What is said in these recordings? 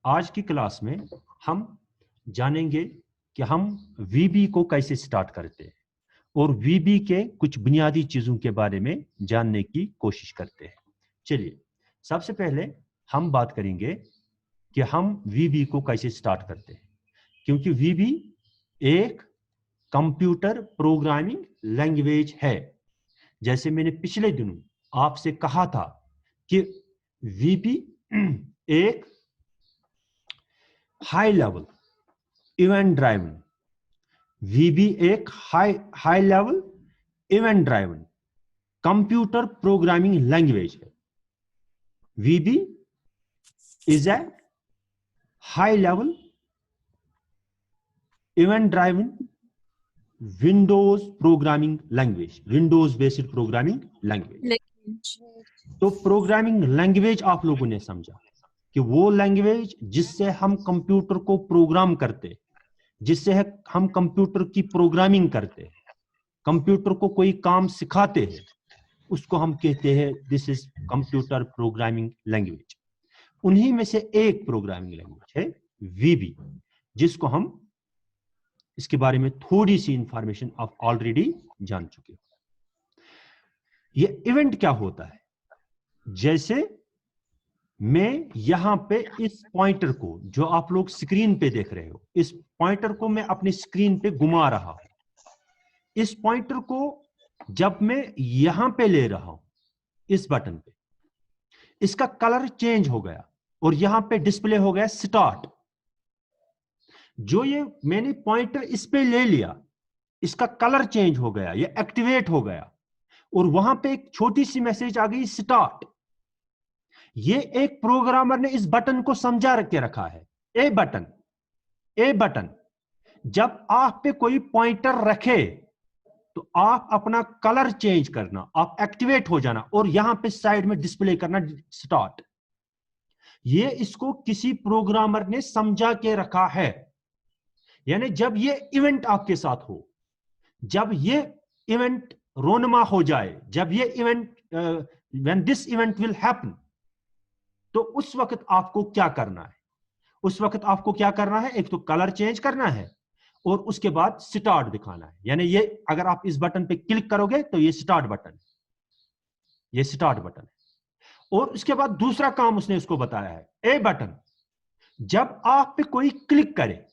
आज की क्लास में हम जानेंगे कि हम वीबी को कैसे स्टार्ट करते हैं और वीबी के कुछ बुनियादी चीजों के बारे में जानने की कोशिश करते हैं। चलिए, सबसे पहले हम बात करेंगे कि हम वीबी को कैसे स्टार्ट करते हैं, क्योंकि वीबी एक कंप्यूटर प्रोग्रामिंग लैंग्वेज है। जैसे मैंने पिछले दिनों आपसे कहा था कि वीबी एक high level event driven, VB एक high level event driven computer programming language है। VB is a high level event driven Windows programming language, Windows based programming language. तो प्रोग्रामिंग लैंग्वेज आप लोगों ने समझा कि वो लैंग्वेज जिससे हम कंप्यूटर को प्रोग्राम करते, जिससे हम कंप्यूटर की प्रोग्रामिंग करते, कंप्यूटर को कोई काम सिखाते हैं, उसको हम कहते हैं this is computer programming language. उन्हीं में से एक प्रोग्रामिंग लैंग्वेज है वीबी, जिसको हम इसके बारे में थोड़ी सी इंफॉर्मेशन आप ऑलरेडी जान चुके हो। ये इवेंट क्या होता है? जैसे मैं यहां पे इस पॉइंटर को, जो आप लोग स्क्रीन पे देख रहे हो, इस पॉइंटर को मैं अपनी स्क्रीन पे घुमा रहा हूं। इस पॉइंटर को जब मैं यहां पे ले रहा हूं, इस बटन पे, इसका कलर चेंज हो गया और यहां पे डिस्प्ले हो गया स्टार्ट। जो ये मैंने पॉइंटर इस पे ले लिया, इसका कलर चेंज हो गया, ये एक्टिवेट हो गया और वहां पे एक छोटी सी मैसेज आ गई स्टार्ट। ये एक प्रोग्रामर ने इस बटन को समझा के रखा है। ए बटन जब आप पे कोई पॉइंटर रखे तो आप अपना कलर चेंज करना, आप एक्टिवेट हो जाना और यहां पे साइड में डिस्प्ले करना स्टार्ट। ये इसको किसी प्रोग्रामर ने समझा के रखा है। यानी जब ये इवेंट आपके साथ हो, जब ये इवेंट रोनमा हो जाए, जब ये event when this event will happen, तो उस वक्त आपको क्या करना है? उस वक्त आपको क्या करना है? एक तो कलर चेंज करना है और उसके बाद स्टार्ट दिखाना है। यानी ये अगर आप इस बटन पे क्लिक करोगे तो ये स्टार्ट बटन, ये स्टार्ट बटन है। और उसके बाद दूसरा काम उसने उसको बताया है, ए बटन जब आप पे कोई क्लिक करे,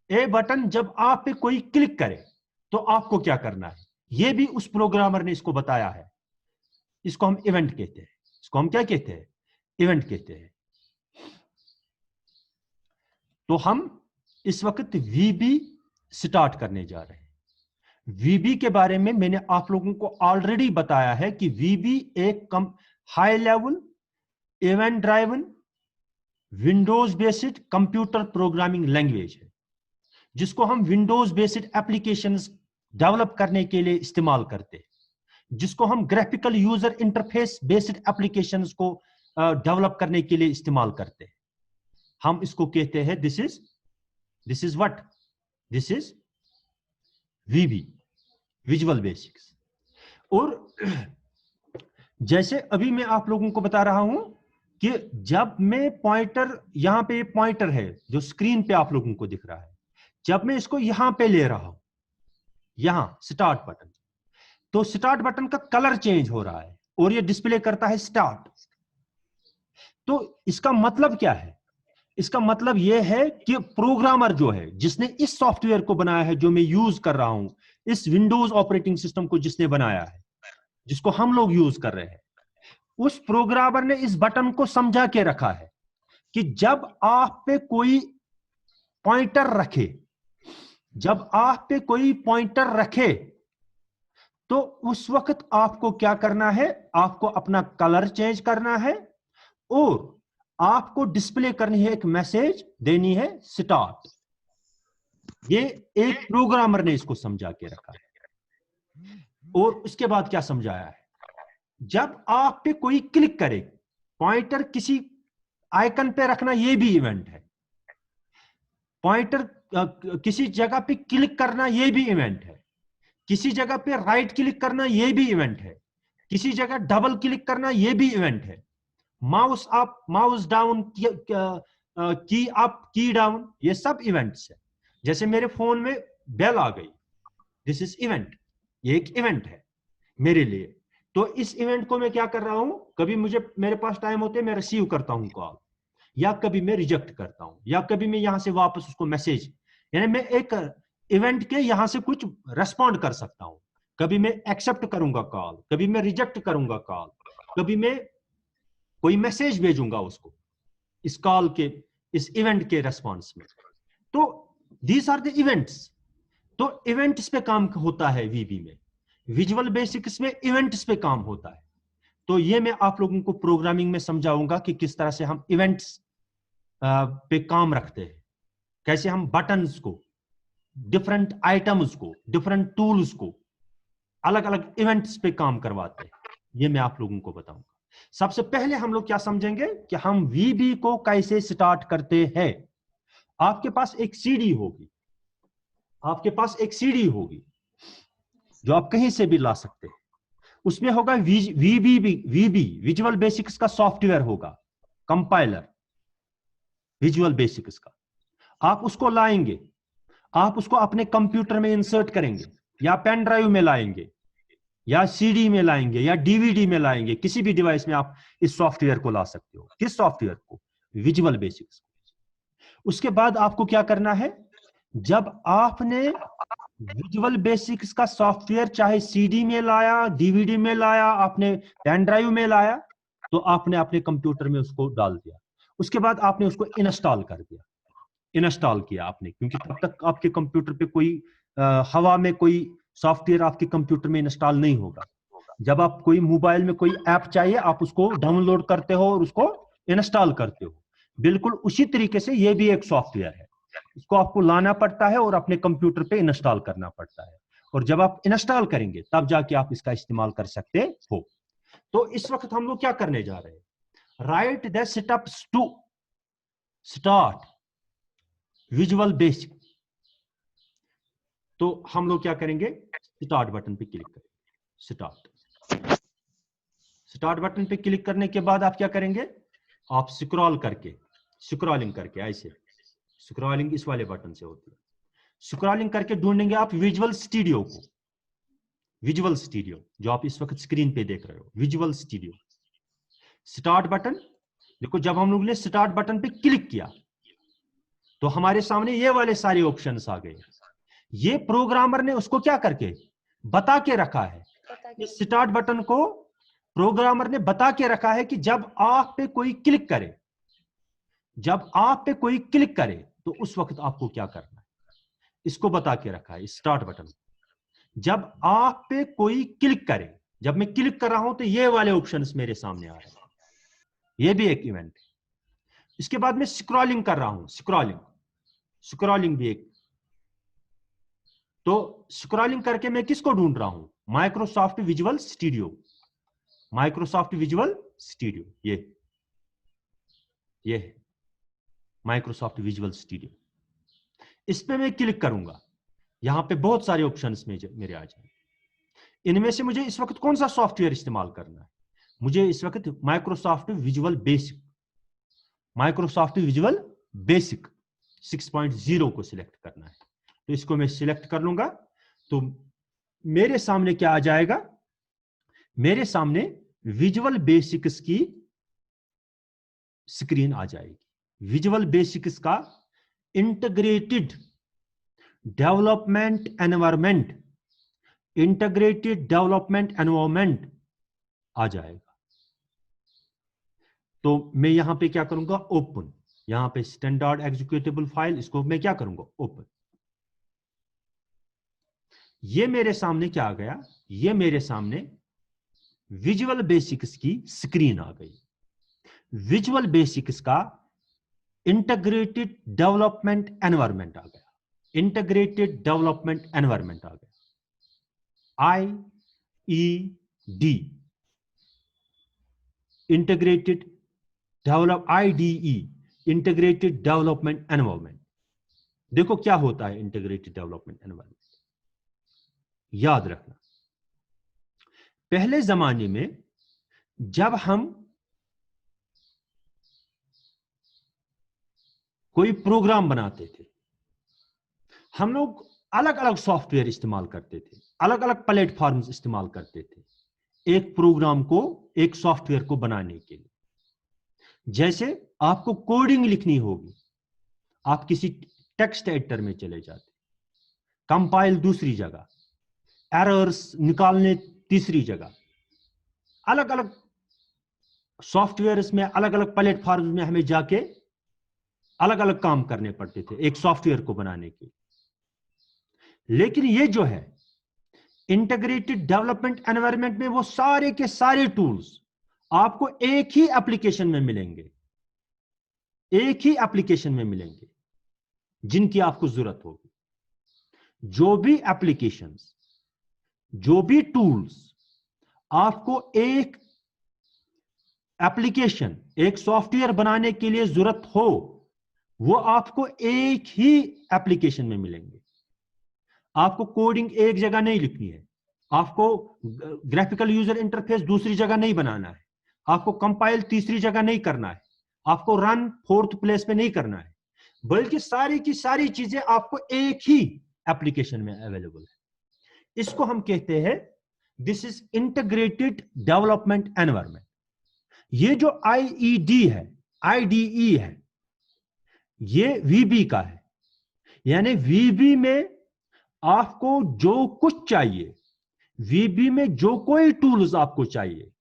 ए बटन जब आप पे कोई क्लिक करे तो आपको क्या करना है? ये भी उस प्रोग्रामर ने इसको बताया है। इसको हम इवेंट कहते हैं। इसको हम क्या कहते हैं? इवेंट कहते हैं। तो हम इस वक्त वीबी स्टार्ट करने जा रहे हैं। वीबी के बारे में मैंने आप लोगों को ऑलरेडी बताया है कि वीबी एक high level event driven Windows based computer programming language है, जिसको हम विंडोज बेस्ड एप्लीकेशंस डेवलप करने के लिए इस्तेमाल करते हैं, जिसको हम graphical user interface based applications को डेवलप करने के लिए इस्तेमाल करते हैं। हम इसको कहते हैं this is what? This is VB, visual basics. और जैसे अभी मैं आप लोगों को बता रहा हूं कि जब मैं पॉइंटर, यहां पे पॉइंटर है जो स्क्रीन पे आप लोगों को दिख रहा है, जब मैं इसको यहां पे ले रहा हूं, यहां स्टार्ट बटन, तो स्टार्ट बटन का कलर चेंज हो रहा है और ये डिस्प्ले करता है स्टार्ट। तो इसका मतलब क्या है? इसका मतलब यह है कि प्रोग्रामर जो है, जिसने इस सॉफ्टवेयर को बनाया है जो मैं यूज कर रहा हूं, इस विंडोज ऑपरेटिंग सिस्टम को जिसने बनाया है, जिसको हम लोग यूज कर रहे हैं, उस प्रोग्रामर ने इस बटन को समझा के रखा है कि जब आप पे कोई पॉइंटर रखे, जब आप पे कोई पॉइंटर रखे तो उस वक्त आपको क्या करना है? आपको अपना कलर चेंज करना है और आपको डिस्प्ले करनी है, एक मैसेज देनी है स्टार्ट। ये एक प्रोग्रामर ने इसको समझा के रखा है। और उसके बाद क्या समझाया है? जब आप पे कोई क्लिक करे, पॉइंटर किसी आइकन पे रखना, ये भी इवेंट है। पॉइंटर किसी जगह पे क्लिक करना, ये भी इवेंट है। किसी जगह पे राइट क्लिक करना, ये भी इवेंट है। किसी जगह डबल क्लिक करना, ये भी इवेंट है। माउस अप माउस डाउन की अप की डाउन, ये सब इवेंट्स है। जैसे मेरे फोन में बेल आ गई, दिस इज इवेंट, ये एक इवेंट है मेरे लिए। तो इस इवेंट को मैं क्या कर रहा हूं, कभी मेरे पास टाइम होते मैं रिसीव करता हूं कॉल, या कभी मैं रिजेक्ट करता हूं, या कभी मैं यहां से वापस उसको मैसेज, यानी मैं एक इवेंट के यहां से कुछ रेस्पॉन्ड कर सकता हूं। कभी मैं एक्सेप्ट करूंगा कॉल, कभी मैं रिजेक्ट करूंगा कॉल, कभी मैं कोई मैसेज भेजूंगा उसको इस कॉल के, इस इवेंट के रेस्पॉन्स में। तो दीज आर द इवेंट्स। तो इवेंट्स पे काम होता है वीबी में, विजुअल बेसिक्स में इवेंट्स पे काम होता है। तो ये मैं आप लोगों को प्रोग्रामिंग में समझाऊंगा कि किस तरह से हम इवेंट्स पे काम रखते हैं, कैसे हम बटन्स को, डिफरेंट आइटम्स को, डिफरेंट टूल्स को अलग अलग इवेंट्स पे काम करवाते हैं, ये मैं आप लोगों को बताऊंगा। सबसे पहले हम लोग क्या समझेंगे कि हम वीबी को कैसे स्टार्ट करते हैं। आपके पास एक सीडी होगी, आपके पास एक सीडी होगी जो आप कहीं से भी ला सकते हैं। उसमें होगा वीबी विजुअल बेसिक्स का सॉफ्टवेयर होगा, कंपाइलर विजुअल बेसिक्स का। आप उसको लाएंगे, आप उसको अपने कंप्यूटर में इंसर्ट करेंगे, या पेन ड्राइव में लाएंगे, या सीडी में लाएंगे, या डीवीडी में लाएंगे, किसी भी डिवाइस में आप इस सॉफ्टवेयर को ला सकते हो। किस सॉफ्टवेयर को? Visual basics. उसके बाद आपको क्या करना है, जब आपने विजुअल बेसिक्स का सॉफ्टवेयर चाहे सीडी में लाया, डीवीडी में लाया, आपने पेन ड्राइव में लाया, तो आपने अपने कंप्यूटर में उसको डाल दिया। उसके बाद आपने उसको इंस्टॉल कर दिया, इंस्टॉल किया आपने, क्योंकि तब तक आपके कंप्यूटर पे कोई हवा में कोई सॉफ्टवेयर आपके कंप्यूटर में इंस्टॉल नहीं होगा। जब आप कोई मोबाइल में कोई ऐप चाहिए, आप उसको डाउनलोड करते हो और उसको इंस्टॉल करते हो। बिल्कुल उसी तरीके से ये भी एक सॉफ्टवेयर है, इसको आपको लाना पड़ता है और अपने कंप्यूटर पे इंस्टॉल करना पड़ता है। और जब आप इंस्टॉल करेंगे तब जाके आप इसका इस्तेमाल कर सकते हो। तो इस वक्त हम लोग क्या करने जा रहे हैं, right the steps to start Visual Basic. तो हम लोग क्या करेंगे, स्टार्ट बटन पे क्लिक करेंगे। स्टार्ट बटन पे क्लिक करने के बाद आप क्या करेंगे, आप स्क्रॉलिंग करके ऐसे, स्क्रॉलिंग इस वाले बटन से होती है, स्क्रॉलिंग करके ढूंढेंगे आप विजुअल स्टूडियो को। विजुअल स्टूडियो जो आप इस वक्त स्क्रीन पे देख रहे हो, विजुअल स्टूडियो। स्टार्ट बटन, देखो जब हम लोग ने स्टार्ट बटन पे क्लिक किया तो हमारे सामने ये वाले सारे ऑप्शंस आ गए। ये प्रोग्रामर ने उसको क्या करके बता के रखा है, इस स्टार्ट बटन को प्रोग्रामर ने बता के रखा है कि जब आप पे कोई क्लिक करे, जब आप पे कोई क्लिक करे तो उस वक्त आपको क्या करना है, इसको बता के रखा है स्टार्ट बटन। जब आप पे कोई क्लिक करे, जब मैं क्लिक कर रहा हूं तो ये वाले ऑप्शंस मेरे सामने आ रहे हैं, ये भी एक इवेंट है। इसके बाद मैं स्क्रॉलिंग कर रहा हूं, स्क्रॉलिंग भी एक। तो स्क्रॉलिंग करके मैं किसको ढूंढ रहा हूं, Microsoft visual studio, Microsoft visual studio, ये है माइक्रोसॉफ्ट विजुअल स्टूडियो। इस पे मैं क्लिक करूंगा, यहां पे बहुत सारे ऑप्शंस मेरे आ जाएंगे। इनमें से मुझे इस वक्त कौन सा सॉफ्टवेयर इस्तेमाल करना है, मुझे इस वक्त Microsoft visual basic, Microsoft visual basic 6.0 को सिलेक्ट करना है। तो इसको मैं सिलेक्ट कर लूंगा, तो मेरे सामने क्या आ जाएगा, मेरे सामने विजुअल बेसिक्स की स्क्रीन आ जाएगी। विजुअल बेसिक्स का integrated development environment, integrated development environment आ जाएगा। तो मैं यहां पे क्या करूंगा, ओपन, यहां पे स्टैंडर्ड एग्जीक्यूटेबल फाइल, इसको मैं क्या करूंगा, ओपन। ये मेरे सामने क्या आ गया, ये मेरे सामने विजुअल बेसिक्स की स्क्रीन आ गई। विजुअल बेसिक्स का इंटीग्रेटेड डेवलपमेंट एनवायरमेंट आ गया, इंटीग्रेटेड डेवलपमेंट एनवायरमेंट आ गया, IED, integrated develop, IDE, integrated development environment. देखो क्या होता है इंटीग्रेटेड डेवलपमेंट एनवायरमेंट, याद रखना। पहले जमाने में जब हम कोई प्रोग्राम बनाते थे, हम लोग अलग अलग सॉफ्टवेयर इस्तेमाल करते थे, अलग अलग प्लेटफॉर्म्स इस्तेमाल करते थे एक प्रोग्राम को, एक सॉफ्टवेयर को बनाने के लिए। जैसे आपको कोडिंग लिखनी होगी, आप किसी टेक्स्ट एडिटर में चले जाते, कंपाइल दूसरी जगह, एरर्स निकालने तीसरी जगह, अलग अलग सॉफ्टवेयर्स में, अलग अलग प्लेटफॉर्म में हमें जाके अलग अलग काम करने पड़ते थे एक सॉफ्टवेयर को बनाने के। लेकिन ये जो है इंटीग्रेटेड डेवलपमेंट एनवायरनमेंट में, वो सारे के सारे टूल्स आपको एक ही एप्लीकेशन में मिलेंगे, एक ही एप्लीकेशन में मिलेंगे जिनकी आपको जरूरत होगी। जो भी एप्लीकेशंस, जो भी टूल्स आपको एक एप्लीकेशन, एक सॉफ्टवेयर बनाने के लिए जरूरत हो, वो आपको एक ही एप्लीकेशन में मिलेंगे। आपको कोडिंग एक जगह नहीं लिखनी है, आपको ग्राफिकल यूजर इंटरफेस दूसरी जगह नहीं बनाना है, आपको कंपाइल तीसरी जगह नहीं करना है, आपको रन फोर्थ प्लेस पे नहीं करना है, बल्कि सारी की सारी चीजें आपको एक ही एप्लीकेशन में अवेलेबल है। इसको हम कहते हैं this is integrated development environment. ये जो आईईडी है, आईडीई है, ये वीबी का है। यानी वीबी में आपको जो कुछ चाहिए, वीबी में जो कोई टूल्स आपको चाहिए,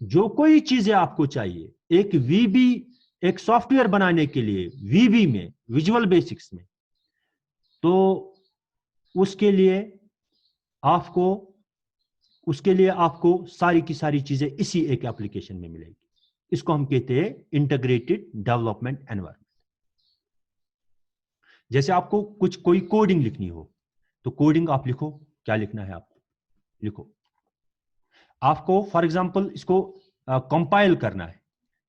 जो कोई चीजें आपको चाहिए एक वीबी, एक सॉफ्टवेयर बनाने के लिए वीबी में, विजुअल बेसिक्स में, तो उसके लिए आपको सारी की सारी चीजें इसी एक एप्लीकेशन में मिलेगी। इसको हम कहते हैं इंटीग्रेटेड डेवलपमेंट एनवायरनमेंट। जैसे आपको कोई कोडिंग लिखनी हो, तो कोडिंग आप लिखो, क्या लिखना है आपको लिखो। आपको फॉर एग्जांपल इसको कंपाइल करना है,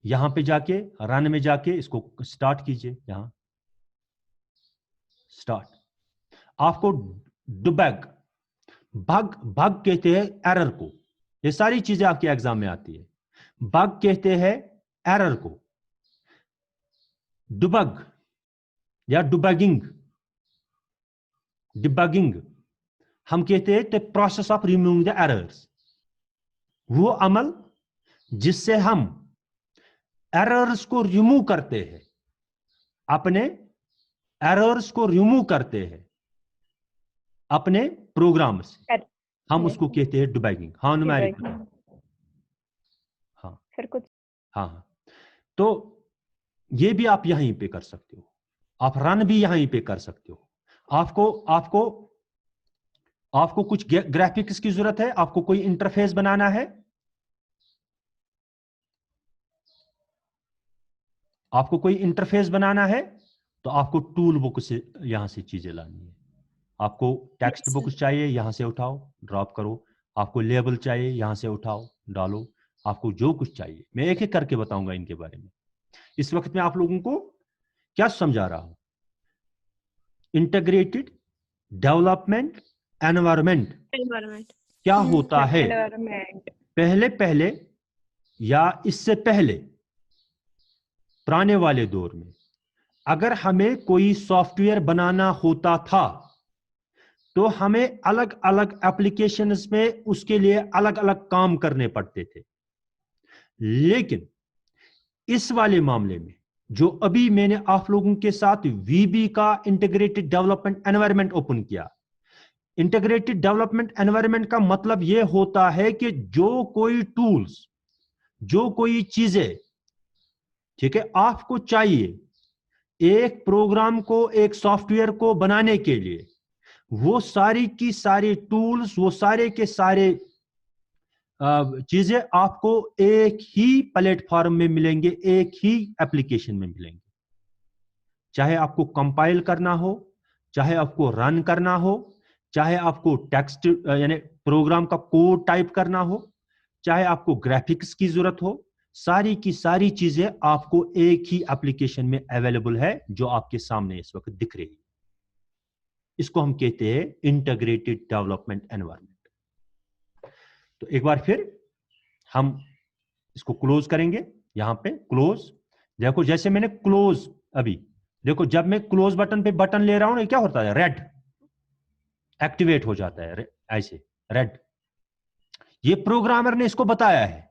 यहां पे जाके रन में जाके इसको स्टार्ट कीजिए, यहां स्टार्ट। आपको डिबग, बग कहते हैं एरर को, ये सारी चीजें आपके एग्जाम में आती है। बग कहते हैं एरर को, डिबग या डिबगिंग हम कहते हैं the process of removing the errors. वो अमल जिससे हम एरर्स को रिमूव करते हैं, अपने एरर्स को रिमूव करते हैं अपने प्रोग्राम से, हम उसको कहते हैं डिबगिंग। हाँ नुमेरिक, हाँ फिर कुछ, हाँ। तो ये भी आप यहीं पे कर सकते हो, आप रन भी यहीं पे कर सकते हो। आपको कुछ ग्राफिक्स की जरूरत है, आपको कोई इंटरफेस बनाना है, आपको कोई इंटरफेस बनाना है, तो आपको टूल बुक से यहां से चीजें लानी है। आपको टेक्स्ट बुक चाहिए, यहां से उठाओ ड्रॉप करो। आपको लेबल चाहिए, यहां से उठाओ डालो। आपको जो कुछ चाहिए, मैं एक एक करके बताऊंगा इनके बारे में। इस वक्त मैं आप लोगों को क्या समझा रहा हूं, इंटीग्रेटेड डेवलपमेंट एनवायरनमेंट क्या होता है। पहले या इससे पहले पुराने वाले दौर में अगर हमें कोई सॉफ्टवेयर बनाना होता था, तो हमें अलग अलग एप्लीकेशंस में उसके लिए अलग अलग काम करने पड़ते थे। लेकिन इस वाले मामले में जो अभी मैंने आप लोगों के साथ वीबी का इंटीग्रेटेड डेवलपमेंट एनवायरनमेंट ओपन किया, इंटीग्रेटेड डेवलपमेंट एनवायरनमेंट का मतलब यह होता है कि जो कोई टूल्स, जो कोई चीजें, ठीक है, आपको चाहिए एक प्रोग्राम को, एक सॉफ्टवेयर को बनाने के लिए, वो सारी की सारी टूल्स, वो सारे के सारे चीजें आपको एक ही प्लेटफॉर्म में मिलेंगे, एक ही एप्लीकेशन में मिलेंगे। चाहे आपको कंपाइल करना हो, चाहे आपको रन करना हो, चाहे आपको टेक्स्ट यानी प्रोग्राम का कोड टाइप करना हो, चाहे आपको ग्राफिक्स की जरूरत हो, सारी की सारी चीजें आपको एक ही एप्लीकेशन में अवेलेबल है जो आपके सामने इस वक्त दिख रही है। इसको हम कहते हैं इंटीग्रेटेड डेवलपमेंट एनवायरनमेंट। तो एक बार फिर हम इसको क्लोज करेंगे, यहां पे क्लोज। देखो जैसे मैंने क्लोज अभी देखो जब मैं क्लोज बटन पे बटन ले रहा हूं ना, क्या होता है, रेड एक्टिवेट हो जाता है, ऐसे रेड। ये प्रोग्रामर ने इसको बताया है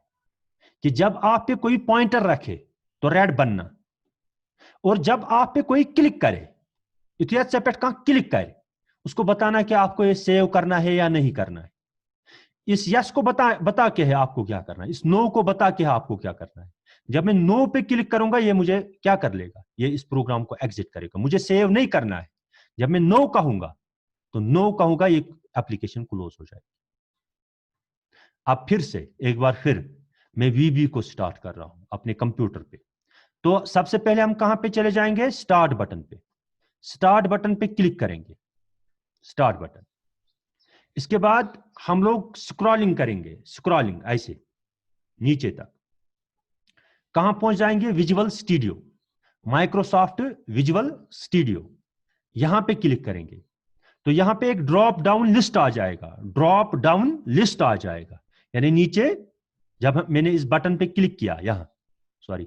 कि जब आप पे कोई पॉइंटर रखे तो रेड बनना, और जब आप पे कोई क्लिक करे, इतिहास चपेट का क्लिक करे, उसको बताना कि आपको ये सेव करना है या नहीं करना है। इस यस को बता के है आपको क्या करना है, इस नो को बता के है आपको क्या करना है। जब मैं नो पे क्लिक करूंगा, ये मुझे क्या कर लेगा, ये इस प्रोग्राम को एग्जिट करेगा, मुझे सेव नहीं करना है। जब मैं नो कहूंगा तो नो कहूंगा, ये एप्लीकेशन क्लोज हो जाएगी। अब फिर से एक बार फिर मैं वीबी को स्टार्ट कर रहा हूं अपने कंप्यूटर पे। तो सबसे पहले हम कहां पे चले जाएंगे, स्टार्ट बटन पे। स्टार्ट बटन पे क्लिक करेंगे, स्टार्ट बटन। इसके बाद हम लोग स्क्रॉलिंग करेंगे, स्क्रॉलिंग ऐसे नीचे तक। कहां पहुंच जाएंगे, visual studio, Microsoft visual studio, यहां पे क्लिक करेंगे तो यहां पे एक ड्रॉप डाउन लिस्ट आ जाएगा, ड्रॉप डाउन लिस्ट आ जाएगा। यानी नीचे जब मैंने इस बटन पे क्लिक किया, यहां सॉरी,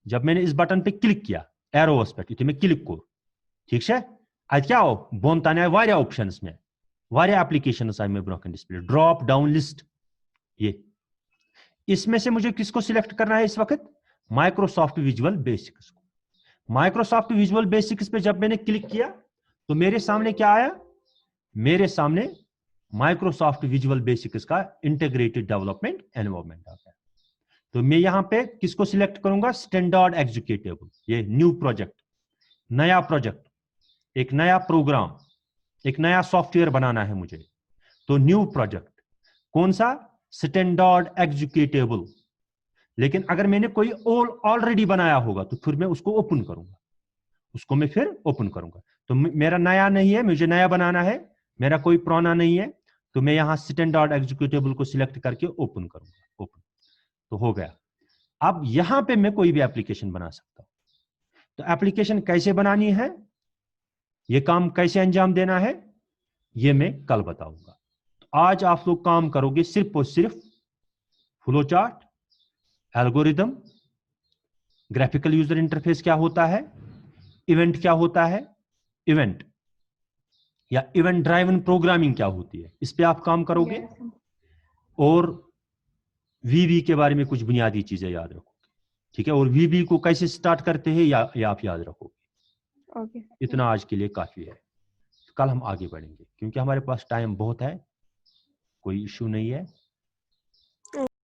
जब मैंने इस बटन पे क्लिक किया एरोस पे, तो मैं क्लिक को ठीक है, आज क्या हो बोनता है वारिया ऑप्शंस में, वारिया एप्लीकेशंस आए में broken display, drop down list. ये इसमें से मुझे किसको सिलेक्ट करना है इस वक्त, माइक्रोसॉफ्ट विजुअल बेसिक्स को। माइक्रोसॉफ्ट विजुअल बेसिक्स पे जब मैंने क्लिक किया तो मेरे सामने क्या आया, मेरे सामने माइक्रोसॉफ्ट विजुअल बेसिक्स का इंटीग्रेटेड डेवलपमेंट एनवायरनमेंट आ गया। तो मैं यहां पे किसको सिलेक्ट करूंगा, स्टैंडर्ड एग्जीक्यूटिव, ये न्यू प्रोजेक्ट, नया प्रोजेक्ट, एक नया प्रोग्राम, एक नया सॉफ्टवेयर बनाना है मुझे। तो न्यू प्रोजेक्ट कौन सा, स्टैंडर्ड एग्जीक्यूटिव। लेकिन अगर मैंने कोई ऑलरेडी बनाया होगा तो फिर मैं उसको ओपन करूंगा, उसको मैं फिर ओपन करूंगा। तो मेरा नया नहीं है, मुझे नया बनाना है, मेरा कोई पुराना नहीं है, तो मैं यहां स्टैंडर्ड एग्जीक्यूटिव को सिलेक्ट करके ओपन करूंगा, ओपन। तो हो गया। अब यहां पे मैं कोई भी एप्लीकेशन बना सकता हूं। तो एप्लीकेशन कैसे बनानी है, ये काम कैसे अंजाम देना है, ये मैं कल बताऊंगा। तो आज आप लोग काम करोगे सिर्फ और सिर्फ flow chart, algorithm, graphical user interface क्या होता है, इवेंट क्या होता है, इवेंट या इवेंट ड्राइवन प्रोग्रामिंग क्या होती है, इस पे आप काम करोगे। और वीबी के बारे में कुछ बुनियादी चीजें याद रखोगे, ठीक है। और वीबी को कैसे स्टार्ट करते हैं या आप याद रखोगे। इतना आज के लिए काफी है, कल हम आगे बढ़ेंगे क्योंकि हमारे पास टाइम बहुत है, कोई इश्यू नहीं है।